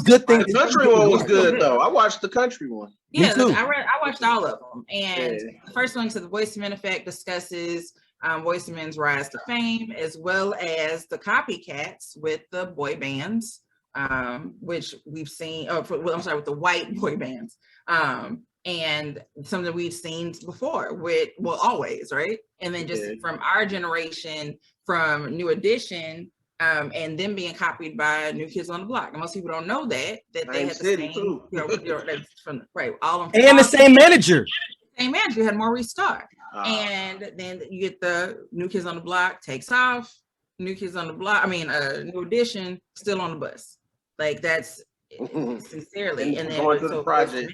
good things. The country one was good though. I watched the country one. Yeah, I watched all of them. And the first one, so the Boyz II Men Effect discusses Boyz II Men's rise to fame, as well as the copycats with the boy bands, which we've seen. With the white boy bands, and something we've seen before. Always, right? And then just from our generation, from New Edition. And them being copied by New Kids on the Block. And most people don't know that they had the same, all of them, and the same manager. Same manager had Maurice Starr. And then you get the New Kids on the Block takes off. New Edition still on the bus. Like that's sincerely. And then going to the project.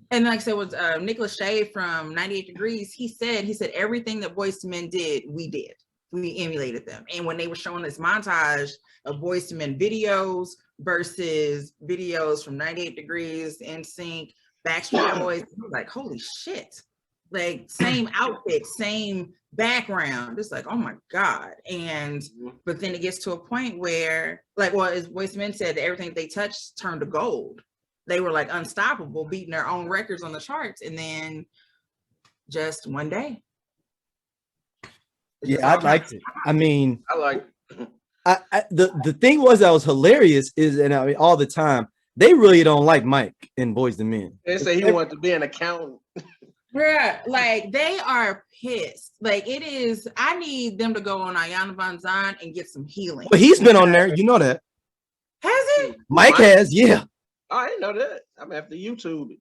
And like I said, with Nicholas Shea from 98 Degrees, he said everything that Boyz II Men did, we did. We emulated them. And when they were showing this montage of Boyz II Men videos versus videos from 98 Degrees, NSYNC, Backstreet Boys, like, holy shit. Like, same outfit, same background. It's like, oh my God. But then it gets to a point where, as Boyz II Men said, everything they touched turned to gold. They were like unstoppable, beating their own records on the charts. And then just one day. Yeah, I liked it. I mean, I like the thing that was hilarious is, and I mean, all the time, they really don't like Mike in Boyz II Men. They say he wanted to be an accountant. Yeah, like they are pissed. Like it is, I need them to go on Ayana Von Zahn and get some healing. But he's been on there, you know that. Has he? Mike has, yeah. I didn't know that. I'm after YouTube.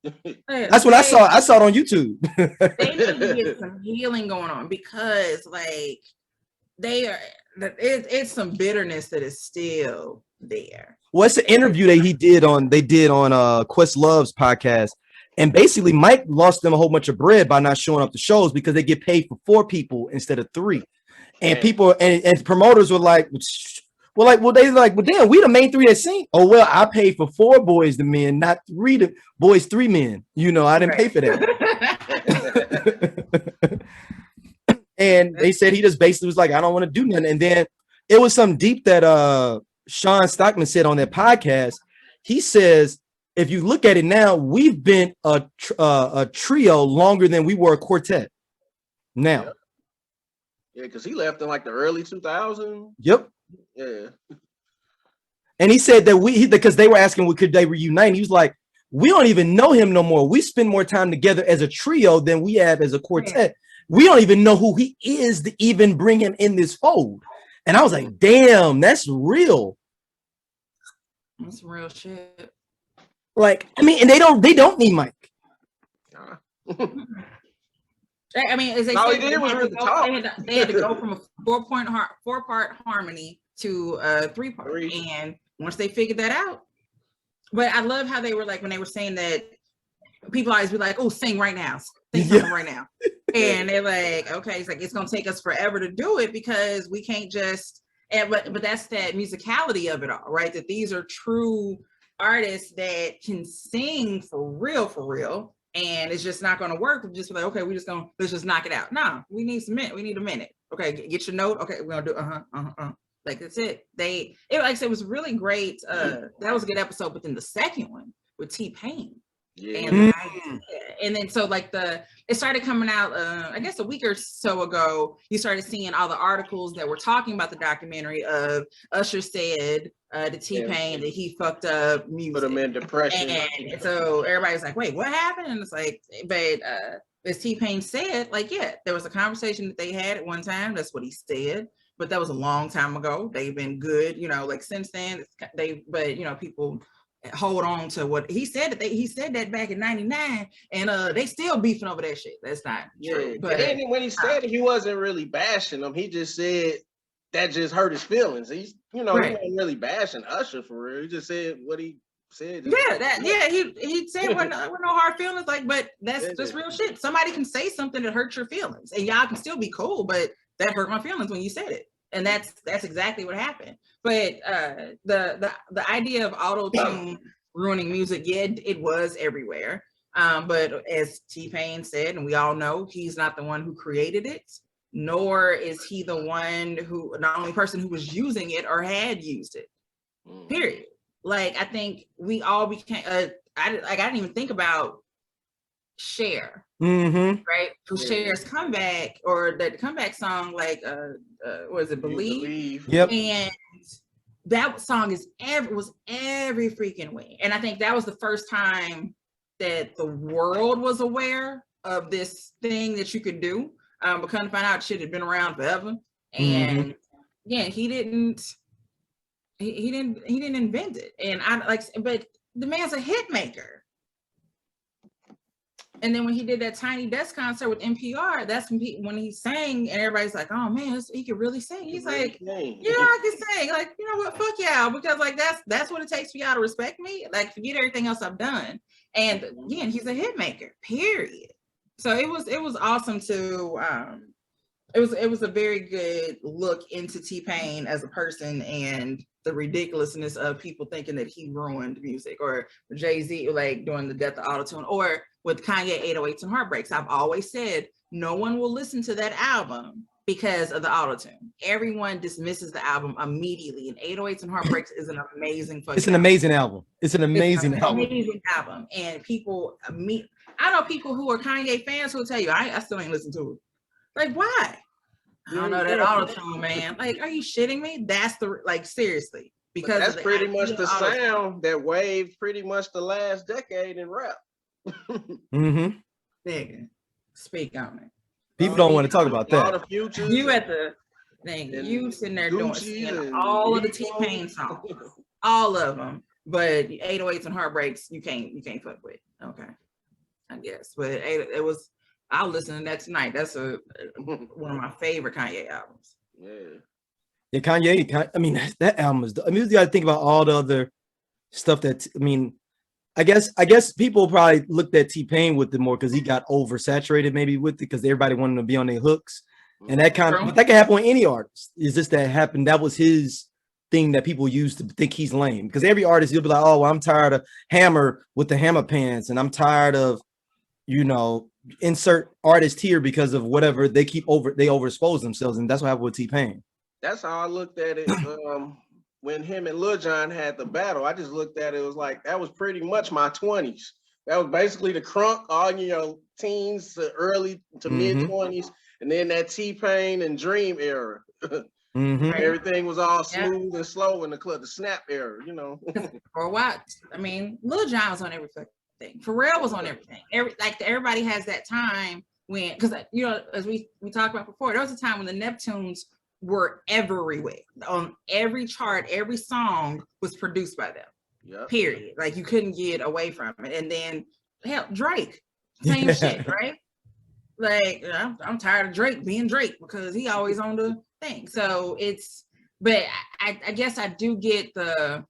That's what I saw. I saw it on YouTube. They need to get some healing going on because, like, it's some bitterness that is still there. Well, it's an interview that they did on Questlove's podcast, and basically Mike lost them a whole bunch of bread by not showing up to shows because they get paid for 4 people instead of 3, and people and promoters were like. Well, damn, we the main 3 that sing. Oh, well, I paid for 4 Boyz II Men, not 3 Boyz 3 Men. You know, I didn't pay for that. And they said he just basically was like, I don't want to do nothing. And then it was something deep that Sean Stockman said on that podcast. He says, if you look at it now, we've been a trio longer than we were a quartet. Now. Yeah, because he left in like the early 2000s. Yep. Yeah. And he said that because they were asking, could they reunite? He was like, we don't even know him no more. We spend more time together as a trio than we have as a quartet. We don't even know who he is to even bring him in this fold. And I was like, damn, that's real. That's real shit. Like, I mean, and they don't need Mike. I mean, as they said, they had to go from a 4-part harmony to a 3-part. And once they figured that out, but I love how they were like, when they were saying that, people always be like, oh, sing right now. Sing something right now. And they're like, okay, it's like, it's going to take us forever to do it because we can't just, but that's that musicality of it all, right? That these are true artists that can sing for real. And it's just not going to work. We're just like, okay, let's just knock it out. No, we need a minute. Okay, get your note. Okay, we're gonna do like that's it. Like I said, it was really great. That was a good episode. But then the second one with T-Pain. Yeah. And then so like it started coming out I guess a week or so ago. You started seeing all the articles that were talking about the documentary of Usher said to T-Pain that he fucked up music, put him in depression, and so everybody's like, wait, what happened? And it's like, but as T-Pain said, like, yeah, there was a conversation that they had at one time. That's what he said, but that was a long time ago. They've been good, like since then. But people hold on to what he said. He said that back in '99, and they still beefing over that shit. That's not true. But then when he said it, he wasn't really bashing them. He just said that just hurt his feelings. He's he wasn't really bashing Usher for real. He just said what he said. He said with no hard feelings. Like, but that's just real shit. Somebody can say something that hurts your feelings, and y'all can still be cool, but that hurt my feelings when you said it. And that's exactly what happened. But the idea of auto-tune ruining music, it was everywhere. But as T-Pain said, and we all know, he's not the one who created it, nor is he the only person who was using it or had used it. Period. like I think we all became. I didn't even think about Cher, right? For Cher's comeback or the comeback song, like was it Believe? Yep. And that song was every freaking way. And I think that was the first time that the world was aware of this thing that you could do. But kind of find out shit had been around forever. And yeah, he didn't invent it. And but the man's a hit maker. And then when he did that Tiny Desk concert with NPR, that's when he sang, and everybody's like, "Oh man, he can really sing." He's like, "Yeah, I can sing." Like, you know what? Fuck y'all, because like that's what it takes for y'all to respect me. Like, forget everything else I've done. And again, he's a hit maker. Period. So it was awesome to. It was a very good look into T-Pain as a person and the ridiculousness of people thinking that he ruined music, or Jay-Z like doing the death of Autotune, or with Kanye 808s and Heartbreaks. I've always said no one will listen to that album because of the Autotune. Everyone dismisses the album immediately, and 808s and Heartbreaks is an amazing fucking It's an amazing album. It's an amazing album. Amazing album. And people I know people who are Kanye fans who will tell you, I still ain't listened to it. Like, why? I don't know that Autotune, man. Like, are you shitting me? That's seriously. Because that's pretty much the sound that waved pretty much the last decade in rap. Nigga, speak on it. People don't want to talk about that. All the futures. You at the thing, you sitting there doing all of the T-Pain songs. All of them. But 808s and Heartbreaks, you can't fuck with. Okay. I guess. But I'll listen to that tonight. That's one of my favorite Kanye albums. Yeah, Kanye. I mean, that album is. I mean, you got to think about all the other stuff that. I mean, I guess people probably looked at T-Pain with it more because he got oversaturated maybe with it because everybody wanted to be on their hooks, and that kind of. But that can happen with any artist. It's just that happened. That was his thing that people used to think he's lame, because every artist, he'll be like, "Oh, well, I'm tired of Hammer with the hammer pants, and I'm tired of, insert artist here because of whatever they overexpose themselves," and that's what happened with T-Pain. That's how I looked at it. When him and Lil Jon had the battle, I just looked at it. It was like that was pretty much my 20s. That was basically the crunk, all teens to early to mid 20s, and then that T-Pain and Dream era. Everything was all smooth and slow in the club, the snap era, For a while, I mean, Lil Jon was on everything. Pharrell was on everything. Everybody has that time when, because as we talked about before, there was a time when the Neptunes were everywhere. On every chart, every song was produced by them. Yep. Period. Like, you couldn't get away from it. And then hell, Drake, same shit, right? Like, I'm tired of Drake being Drake because he always on the thing. So but I guess I do get the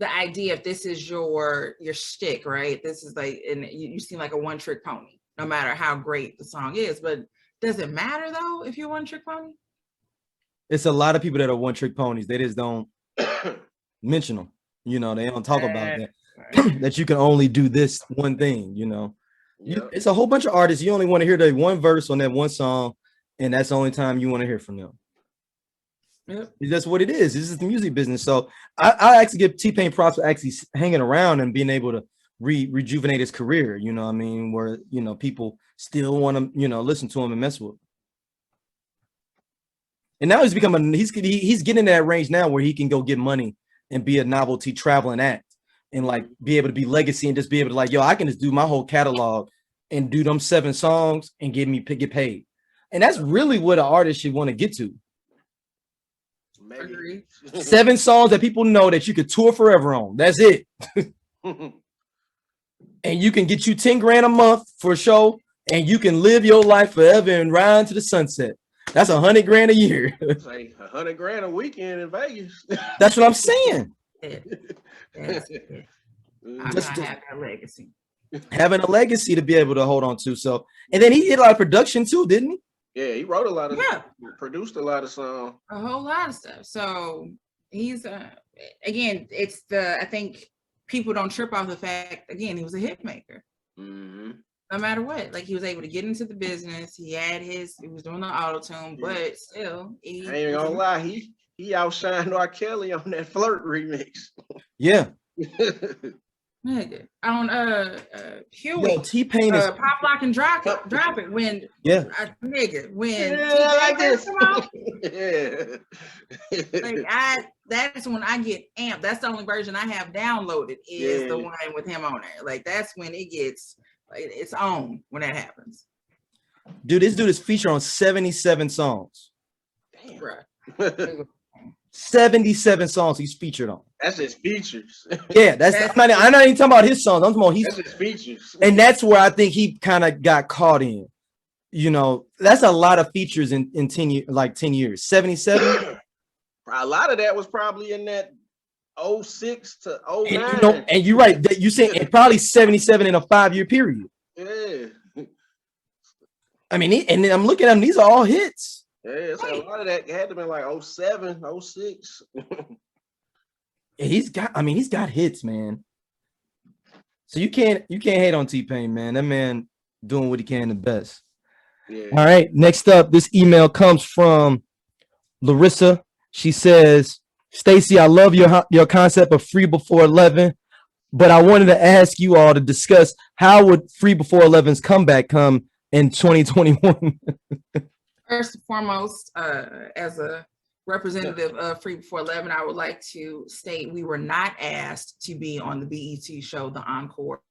idea, if this is your shtick, right? This is like, and you seem like a one-trick pony, no matter how great the song is. But does it matter though if you're one-trick pony? It's a lot of people that are one-trick ponies. They just don't mention them. They don't talk about that. That you can only do this one thing. It's a whole bunch of artists. You only want to hear the one verse on that one song, and that's the only time you want to hear from them. Yep. That's what it is. This is the music business. So I actually give T-Pain props for actually hanging around and being able to rejuvenate his career. Where people still want to listen to him and mess with him. And now he's becoming he's getting in that range now where he can go get money and be a novelty traveling act and like be able to be legacy and just be able to like, yo, I can just do my whole catalog and do them 7 songs and get paid. And that's really what an artist should want to get to. Maybe. 7 songs that people know that you could tour forever on. That's it. And you can get you 10 grand a month for a show, and you can live your life forever and ride to the sunset. That's 100 grand a year. It's like 100 grand a weekend in Vegas. That's what I'm saying. Just have that legacy. Having a legacy to be able to hold on to. So, and then he did a lot of production too, didn't he? Yeah, he wrote a lot of produced a lot of songs. A whole lot of stuff. So he's again, I think people don't trip off the fact, again, he was a hit maker. No matter what. Like, he was able to get into the business. He was doing the Autotune, but still I ain't gonna lie, he outshined R. Kelly on that Flirt remix. Yeah. Nigga, on Yo, T-Pain is Pop Lock and Drop It when nigga when like this. Come out, Yeah. like that's when I get amped. That's the only version I have downloaded is the one with him on there. Like that's when it gets like it's on when that happens. dude, this dude is featured on 77 songs. Damn. Bruh. 77 songs he's featured on. That's his features. Yeah, I'm not even talking about his songs. I'm talking about That's his features. and that's where I think he kind of got caught in. You know, that's a lot of features in 10 years, like 10 years. 77. A lot of that was probably in that 06 to 09. And, you know, and you're right. That you saying and probably 77 in a 5-year period. Yeah. I mean, and I'm looking at them, these are all hits. Yeah, so a lot of that had to be like 07, 06. He's got hits, man. So you can't hate on T-Pain, man. That man doing what he can the best. Yeah. All right, next up, this email comes from Larissa. She says, Stacey, I love your concept of Free Before 11, but I wanted to ask you all to discuss how would Free Before 11's comeback come in 2021? First and foremost, as a representative of Free Before 11, I would like to state we were not asked to be on the BET show, The Encore.